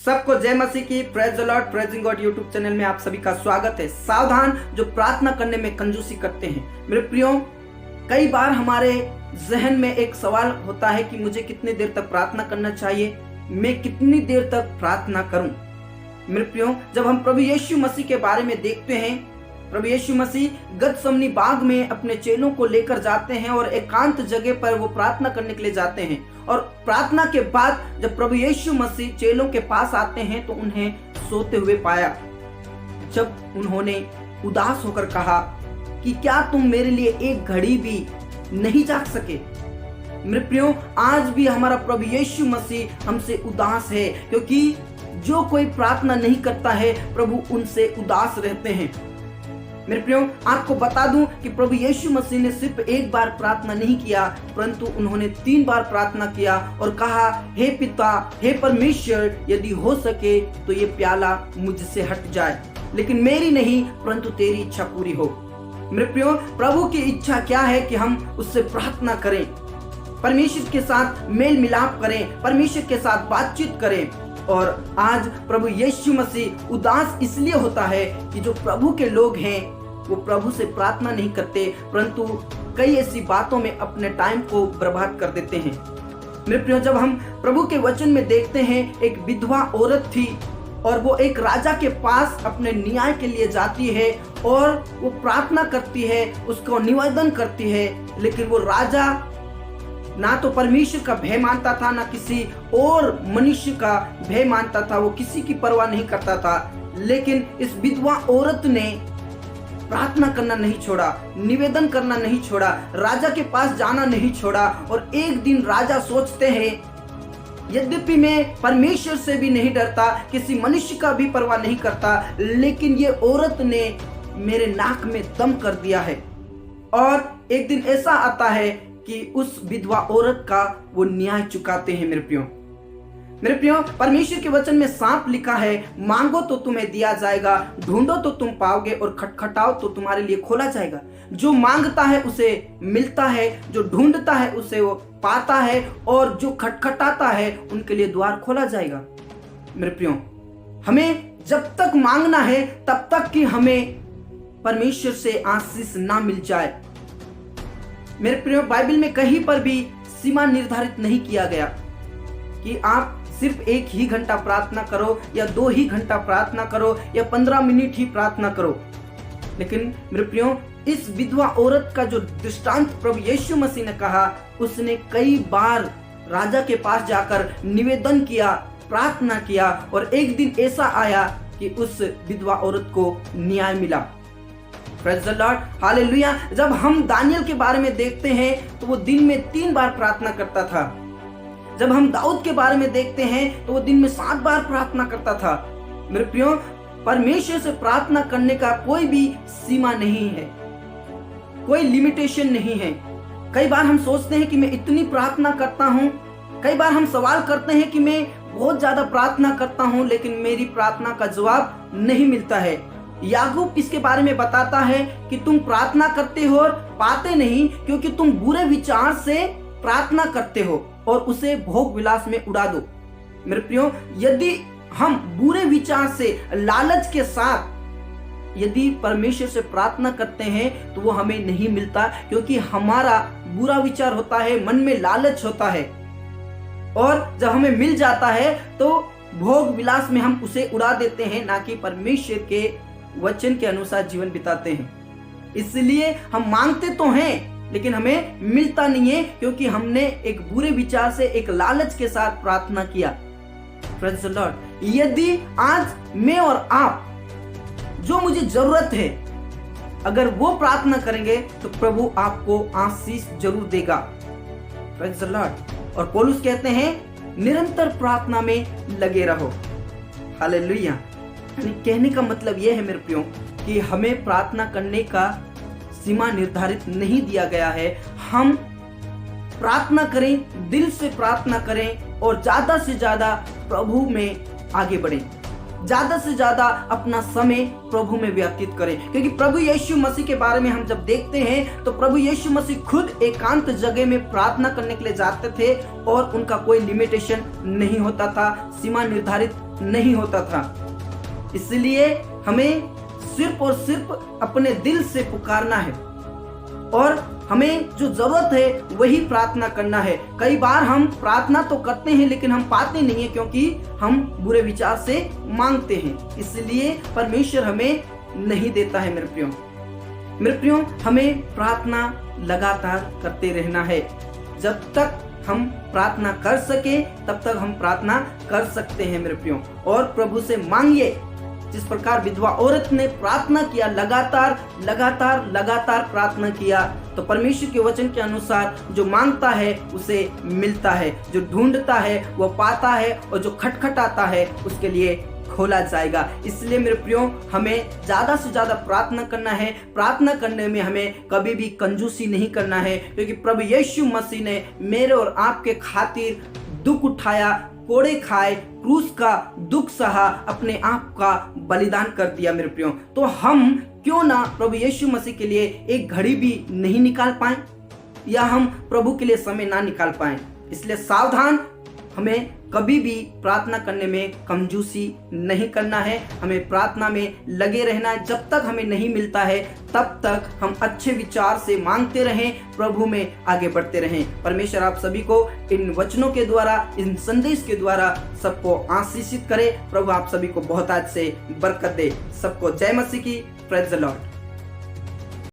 सबको जय मसीह की। Praise the Lord, praising God YouTube channel में आप सभी का स्वागत है। सावधान जो प्रार्थना करने में कंजूसी करते हैं। मेरे प्रियो, कई बार हमारे जहन में एक सवाल होता है कि मुझे कितनी देर तक प्रार्थना करना चाहिए, मैं कितनी देर तक प्रार्थना करूं। मेरे प्रियो, जब हम प्रभु यीशु मसीह के बारे में देखते हैं, प्रभु यीशु मसीह गतसमनी बाग में अपने चेलों को लेकर जाते हैं और एकांत जगह पर वो प्रार्थना करने के लिए जाते हैं। और प्रार्थना के बाद जब प्रभु यीशु मसीह चेलों के पास आते हैं तो उन्हें सोते हुए पाया। जब उन्होंने उदास होकर कहा कि क्या तुम मेरे लिए एक घड़ी भी नहीं जाग सके। मेरे प्रियो, आज भी हमारा प्रभु यीशु मसीह हमसे उदास है, क्योंकि जो कोई प्रार्थना नहीं करता है प्रभु उनसे उदास रहते हैं। मेरे प्रियो, आपको बता दूं कि प्रभु यीशु मसीह ने सिर्फ एक बार प्रार्थना नहीं किया, परंतु उन्होंने 3 बार प्रार्थना किया और कहा, हे पिता, हे परमेश्वर, यदि हो सके तो ये प्याला मुझसे हट जाए, लेकिन मेरी नहीं परंतु तेरी इच्छा पूरी हो। मेरे प्रियो, प्रभु की इच्छा क्या है कि हम उससे प्रार्थना करें, परमेश्वर के साथ मेल मिलाप करें, परमेश्वर के साथ बातचीत करें। और आज प्रभु यीशु मसीह उदास इसलिए होता है कि जो प्रभु के लोग हैं वो प्रभु से प्रार्थना नहीं करते, परंतु कई ऐसी बातों में अपने टाइम को बर्बाद कर देते हैं। मेरे प्रियो, जब हम प्रभु के वचन में देखते हैं, एक विधवा औरत थी और वो एक राजा के पास अपने न्याय के लिए जाती है और वो प्रार्थना करती है, उसको निवेदन करती है, लेकिन वो राजा ना तो परमेश्वर का भय मानता था, ना किसी और मनुष्य का भय मानता था, वो किसी की परवाह नहीं करता था। लेकिन इस विधवा औरत ने प्रार्थना करना नहीं छोड़ा, निवेदन करना नहीं छोड़ा, राजा के पास जाना नहीं छोड़ा। और एक दिन राजा सोचते हैं, यद्यपि मैं परमेश्वर से भी नहीं डरता, किसी मनुष्य का भी परवाह नहीं करता, लेकिन ये औरत ने मेरे नाक में दम कर दिया है। और एक दिन ऐसा आता है कि उस विधवा औरत का वो न्याय चुकाते हैं। मेरे प्रियो, परमेश्वर के वचन में साफ लिखा है, मांगो तो तुम्हें दिया जाएगा, ढूंढो तो तुम पाओगे, और खटखटाओ तो तुम्हारे लिए खोला जाएगा। जो मांगता है उसे मिलता है, जो ढूंढता है उसे वो पाता है, और जो खटखटाता है उनके लिए द्वार खोला जाएगा। मेरे प्रियो, हमें जब तक मांगना है तब तक कि हमें परमेश्वर से आशीष ना मिल जाए। मेरे प्रियो, बाइबल में कहीं पर भी सीमा निर्धारित नहीं किया गया कि आप सिर्फ 1 ही घंटा प्रार्थना करो या 2 ही घंटा प्रार्थना करो या 15 मिनट ही प्रार्थना करो। लेकिन मेरे प्रियो, इस विधवा औरत का जो दृष्टांत प्रभु यीशु मसीह ने कहा, उसने कई बार राजा के पास जाकर निवेदन किया, प्रार्थना किया, और एक दिन ऐसा आया कि उस विधवा औरत को न्याय मिला। Praise the Lord, hallelujah. जब हम दानियल के बारे में देखते हैं तो वो दिन में 3 बार प्रार्थना करता था। जब हम दाऊद के बारे में देखते हैं तो वो दिन में 7 बार प्रार्थना करता था। मेरे प्रियो, परमेश्वर से प्रार्थना करने का कोई भी सीमा नहीं है, कोई लिमिटेशन नहीं है। कई बार हम सोचते हैं कि मैं इतनी प्रार्थना करता हूँ, कई बार हम सवाल करते हैं कि मैं बहुत ज्यादा प्रार्थना करता हूँ, लेकिन मेरी प्रार्थना का जवाब नहीं मिलता है। याकूब इसके बारे में बताता है कि तुम प्रार्थना करते हो और पाते नहीं, क्योंकि तुम बुरे विचार से प्रार्थना करते हो और उसे भोग विलास में उड़ा दो। मेरे प्रियो, यदि हम बुरे विचार से, लालच के साथ यदि परमेश्वर से प्रार्थना करते हैं तो वो हमें नहीं मिलता, क्योंकि हमारा बुरा विचार होता है, मन में लालच होता है, और जब हमें मिल जाता है तो भोग विलास में हम उसे उड़ा देते हैं, ना कि परमेश्वर के वचन के अनुसार जीवन बिताते हैं। इसलिए हम मांगते तो हैं लेकिन हमें मिलता नहीं है, क्योंकि हमने एक बुरे विचार से, एक लालच के साथ प्रार्थना किया। Praise the Lord. यदि आज मैं और आप, जो मुझे जरूरत है, अगर वो प्रार्थना करेंगे तो प्रभु आपको आशीष जरूर देगा। Praise the Lord. और पौलुस कहते हैं, निरंतर प्रार्थना में लगे रहो। हालेलुया। कहने का मतलब यह है मेरे प्रियो कि हमें प्रार्थना करने का सीमा निर्धारित नहीं दिया गया है। हम प्रार्थना करें, दिल से प्रार्थना करें और ज्यादा से ज्यादा प्रभु में आगे बढ़ें। ज्यादा से ज्यादा अपना समय प्रभु में व्यतीत करें, क्योंकि प्रभु यीशु मसीह के बारे में हम जब देखते हैं तो प्रभु यीशु मसीह खुद एकांत जगह में प्रार्थना करने के लिए जाते थे और उनका कोई लिमिटेशन नहीं होता था, सीमा निर्धारित नहीं होता था। इसलिए हमें सिर्फ और सिर्फ अपने दिल से पुकारना है और हमें जो जरूरत है वही प्रार्थना करना है। कई बार हम प्रार्थना तो करते हैं लेकिन हम पाते नहीं है, क्योंकि हम बुरे विचार से मांगते हैं, इसलिए परमेश्वर हमें नहीं देता है। मेरे प्रियो हमें प्रार्थना लगातार करते रहना है। जब तक हम प्रार्थना कर सके तब तक हम प्रार्थना कर सकते हैं मेरे प्रियो। और प्रभु से मांगिए, जिस प्रकार विधवा औरत ने प्रार्थना किया, लगातार प्रार्थना किया, तो परमेश्वर के वचन के अनुसार जो मांगता है उसे मिलता है, जो ढूंढता है वो पाता है, और जो खटखटाता है उसके लिए खोला जाएगा। इसलिए मेरे प्रियो हमें ज्यादा से ज्यादा प्रार्थना करना है। प्रार्थना करने में हमें कभी भी कंजूसी नहीं करना है, क्योंकि प्रभु यीशु मसीह ने मेरे और आपके खातिर दुख उठाया, कोड़े खाए, क्रूस का दुख सहा, अपने आप का बलिदान कर दिया मेरे प्रियो। तो हम क्यों ना प्रभु यीशु मसीह के लिए एक घड़ी भी नहीं निकाल पाए, या हम प्रभु के लिए समय ना निकाल पाए। इसलिए सावधान, हमें कभी भी प्रार्थना करने में कंजूसी नहीं करना है। हमें प्रार्थना में लगे रहना है। जब तक हमें नहीं मिलता है तब तक हम अच्छे विचार से मांगते रहें, प्रभु में आगे बढ़ते रहें। परमेश्वर आप सभी को इन वचनों के द्वारा, इन संदेश के द्वारा सबको आशीषित करे। प्रभु आप सभी को बहुत आज से बरकत दे। सबको जय मसीह की। Praise the Lord.